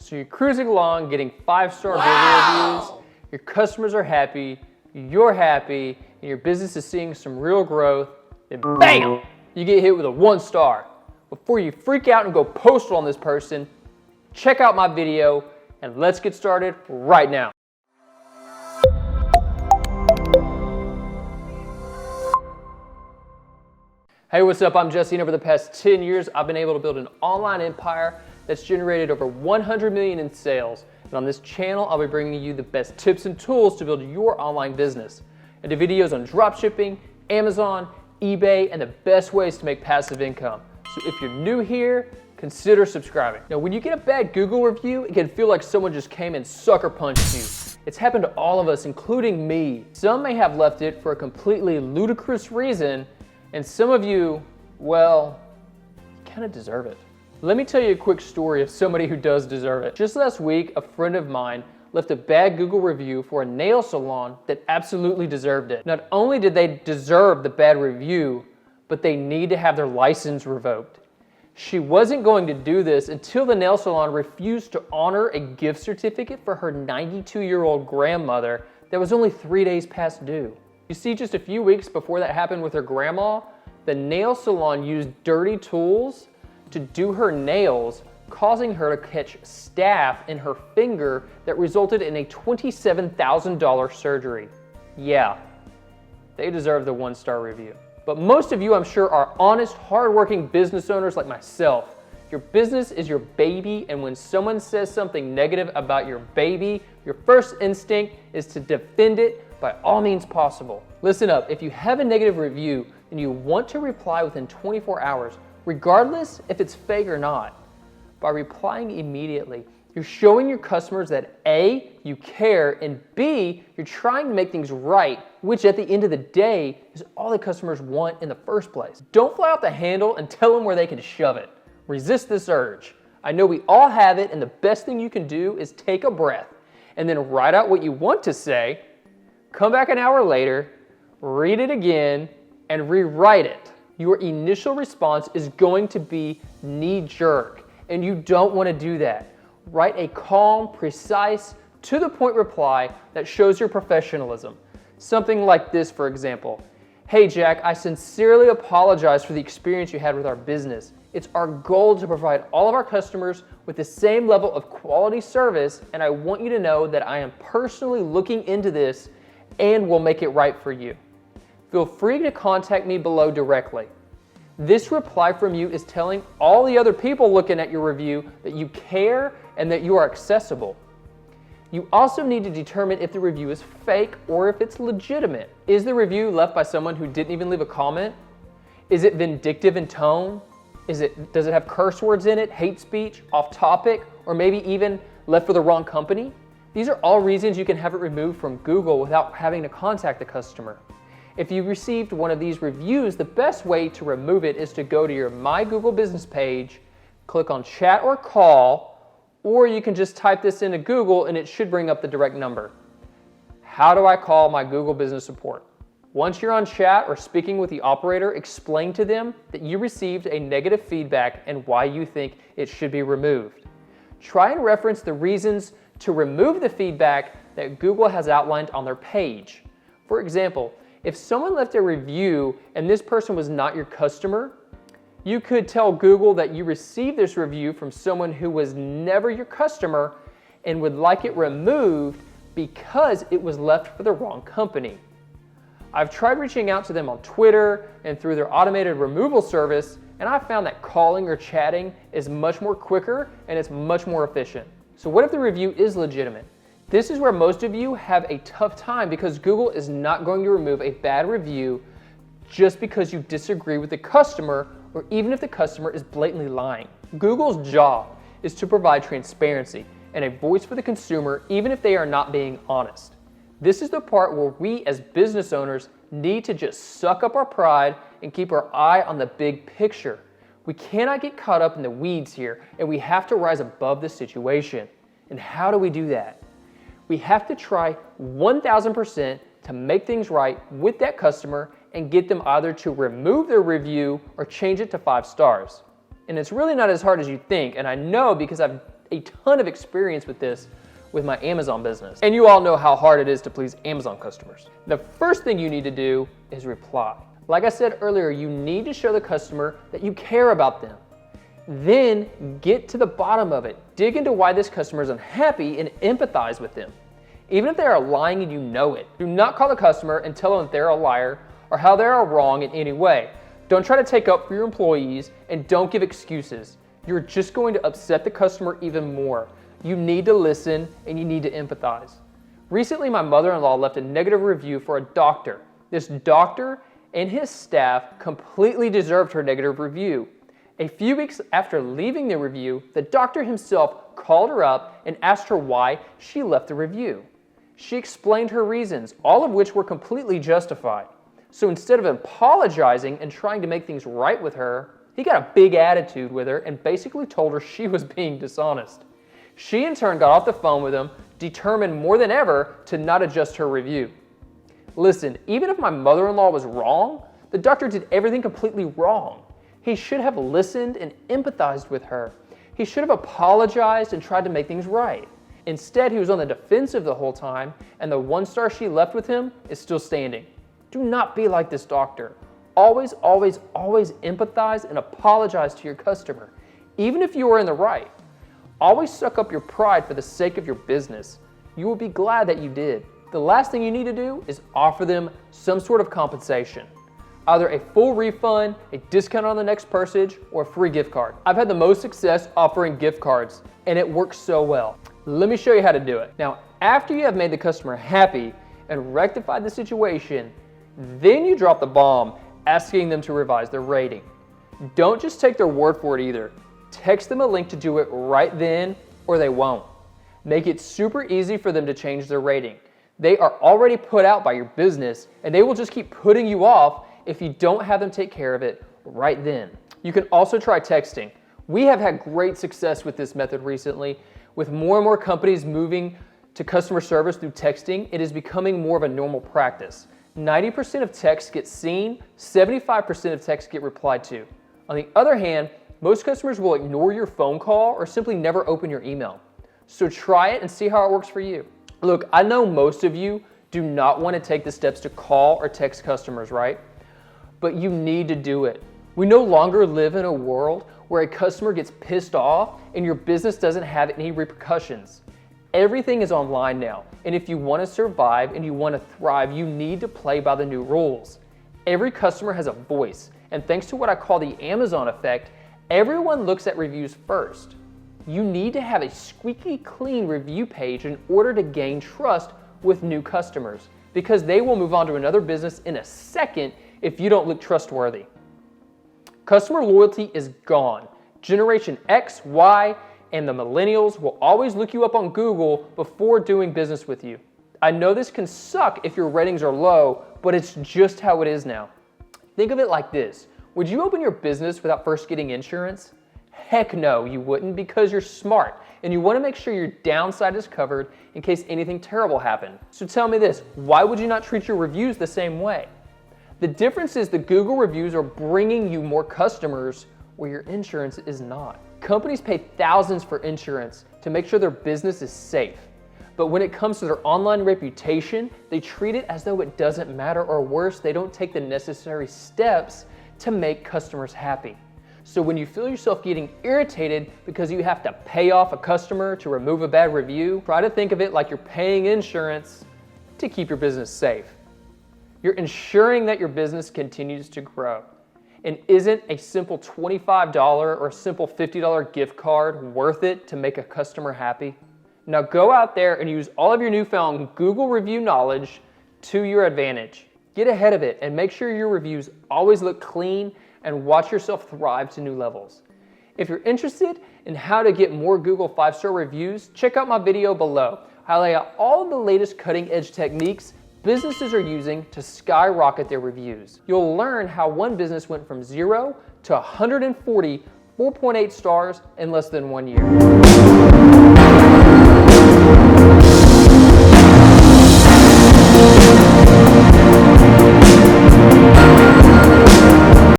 So you're cruising along, getting 5-star Google reviews, your customers are happy, you're happy, and your business is seeing some real growth, then BAM! You get hit with a 1-star. Before you freak out and go postal on this person, check out my video, and let's get started right now. Hey, what's up? I'm Jesse, and over the past 10 years, I've been able to build an online empire that's generated over 100 million in sales. And on this channel, I'll be bringing you the best tips and tools to build your online business. I do videos on dropshipping, Amazon, eBay, and the best ways to make passive income. So if you're new here, consider subscribing. Now, when you get a bad Google review, it can feel like someone just came and sucker punched you. It's happened to all of us, including me. Some may have left it for a completely ludicrous reason, and some of you, well, you kind of deserve it. Let me tell you a quick story of somebody who does deserve it. Just last week, a friend of mine left a bad Google review for a nail salon that absolutely deserved it. Not only did they deserve the bad review, but they need to have their license revoked. She wasn't going to do this until the nail salon refused to honor a gift certificate for her 92-year-old grandmother that was only 3 days past due. You see, just a few weeks before that happened with her grandma, the nail salon used dirty tools to do her nails, causing her to catch staph in her finger that resulted in a $27,000 surgery. Yeah, they deserve the 1-star review. But most of you, I'm sure, are honest, hardworking business owners like myself. Your business is your baby, and when someone says something negative about your baby, your first instinct is to defend it by all means possible. Listen up, if you have a negative review and you want to reply within 24 hours, regardless if it's fake or not, by replying immediately, you're showing your customers that A, you care, and B, you're trying to make things right, which at the end of the day is all the customers want in the first place. Don't fly off the handle and tell them where they can shove it. Resist this urge. I know we all have it, and the best thing you can do is take a breath and then write out what you want to say, come back an hour later, read it again, and rewrite it. Your initial response is going to be knee-jerk, and you don't want to do that. Write a calm, precise, to-the-point reply that shows your professionalism. Something like this, for example. Hey Jack, I sincerely apologize for the experience you had with our business. It's our goal to provide all of our customers with the same level of quality service, and I want you to know that I am personally looking into this and will make it right for you. Feel free to contact me below directly. This reply from you is telling all the other people looking at your review that you care and that you are accessible. You also need to determine if the review is fake or if it's legitimate. Is the review left by someone who didn't even leave a comment? Is it vindictive in tone? Does it have curse words in it, hate speech, off topic, or maybe even left for the wrong company? These are all reasons you can have it removed from Google without having to contact the customer. If you received one of these reviews, the best way to remove it is to go to your My Google Business page, click on Chat or Call, or you can just type this into Google and it should bring up the direct number. How do I call my Google Business Support? Once you're on chat or speaking with the operator, explain to them that you received a negative feedback and why you think it should be removed. Try and reference the reasons to remove the feedback that Google has outlined on their page. For example, if someone left a review and this person was not your customer, you could tell Google that you received this review from someone who was never your customer and would like it removed because it was left for the wrong company. I've tried reaching out to them on Twitter and through their automated removal service, and I found that calling or chatting is much more quicker and it's much more efficient. So what if the review is legitimate? This is where most of you have a tough time because Google is not going to remove a bad review just because you disagree with the customer or even if the customer is blatantly lying. Google's job is to provide transparency and a voice for the consumer even if they are not being honest. This is the part where we as business owners need to just suck up our pride and keep our eye on the big picture. We cannot get caught up in the weeds here, and we have to rise above the situation. And how do we do that? We have to try 1000% to make things right with that customer and get them either to remove their review or change it to 5 stars. And it's really not as hard as you think, and I know because I've a ton of experience with this with my Amazon business. And you all know how hard it is to please Amazon customers. The first thing you need to do is reply. Like I said earlier, you need to show the customer that you care about them. Then get to the bottom of it. Dig into why this customer is unhappy and empathize with them. Even if they are lying and you know it, do not call the customer and tell them that they're a liar or how they are wrong in any way. Don't try to take up for your employees and don't give excuses. You're just going to upset the customer even more. You need to listen and you need to empathize. Recently, my mother-in-law left a negative review for a doctor. This doctor and his staff completely deserved her negative review. A few weeks after leaving the review, the doctor himself called her up and asked her why she left the review. She explained her reasons, all of which were completely justified. So instead of apologizing and trying to make things right with her, he got a big attitude with her and basically told her she was being dishonest. She in turn got off the phone with him, determined more than ever to not adjust her review. Listen, even if my mother-in-law was wrong, the doctor did everything completely wrong. He should have listened and empathized with her. He should have apologized and tried to make things right. Instead, he was on the defensive the whole time, and the 1 star she left with him is still standing. Do not be like this doctor. Always, always, always empathize and apologize to your customer, even if you are in the right. Always suck up your pride for the sake of your business. You will be glad that you did. The last thing you need to do is offer them some sort of compensation. Either a full refund, a discount on the next purchase, or a free gift card. I've had the most success offering gift cards, and it works so well. Let me show you how to do it. Now, after you have made the customer happy and rectified the situation, then you drop the bomb, asking them to revise their rating. Don't just take their word for it either. Text them a link to do it right then, or they won't. Make it super easy for them to change their rating. They are already put out by your business, and they will just keep putting you off if you don't have them take care of it right then. You can also try texting. We have had great success with this method recently. With more and more companies moving to customer service through texting, it is becoming more of a normal practice. 90% of texts get seen, 75% of texts get replied to. On the other hand, most customers will ignore your phone call or simply never open your email. So try it and see how it works for you. Look, I know most of you do not want to take the steps to call or text customers, right? But you need to do it. We no longer live in a world where a customer gets pissed off and your business doesn't have any repercussions. Everything is online now, and if you want to survive and you want to thrive, you need to play by the new rules. Every customer has a voice, and thanks to what I call the Amazon effect, everyone looks at reviews first. You need to have a squeaky clean review page in order to gain trust with new customers, because they will move on to another business in a second if you don't look trustworthy. Customer loyalty is gone. Generation X, Y, and the millennials will always look you up on Google before doing business with you. I know this can suck if your ratings are low, but it's just how it is now. Think of it like this. Would you open your business without first getting insurance? Heck no, you wouldn't, because you're smart and you want to make sure your downside is covered in case anything terrible happened. So tell me this, why would you not treat your reviews the same way? The difference is the Google reviews are bringing you more customers where your insurance is not. Companies pay thousands for insurance to make sure their business is safe. But when it comes to their online reputation, they treat it as though it doesn't matter, or worse, they don't take the necessary steps to make customers happy. So when you feel yourself getting irritated because you have to pay off a customer to remove a bad review, try to think of it like you're paying insurance to keep your business safe. You're ensuring that your business continues to grow. And isn't a simple $25 or a simple $50 gift card worth it to make a customer happy? Now go out there and use all of your newfound Google review knowledge to your advantage. Get ahead of it and make sure your reviews always look clean and watch yourself thrive to new levels. If you're interested in how to get more Google 5-star reviews, check out my video below. I lay out all of the latest cutting-edge techniques businesses are using to skyrocket their reviews. You'll learn how one business went from 0 to 140 4.8 stars in less than 1 year.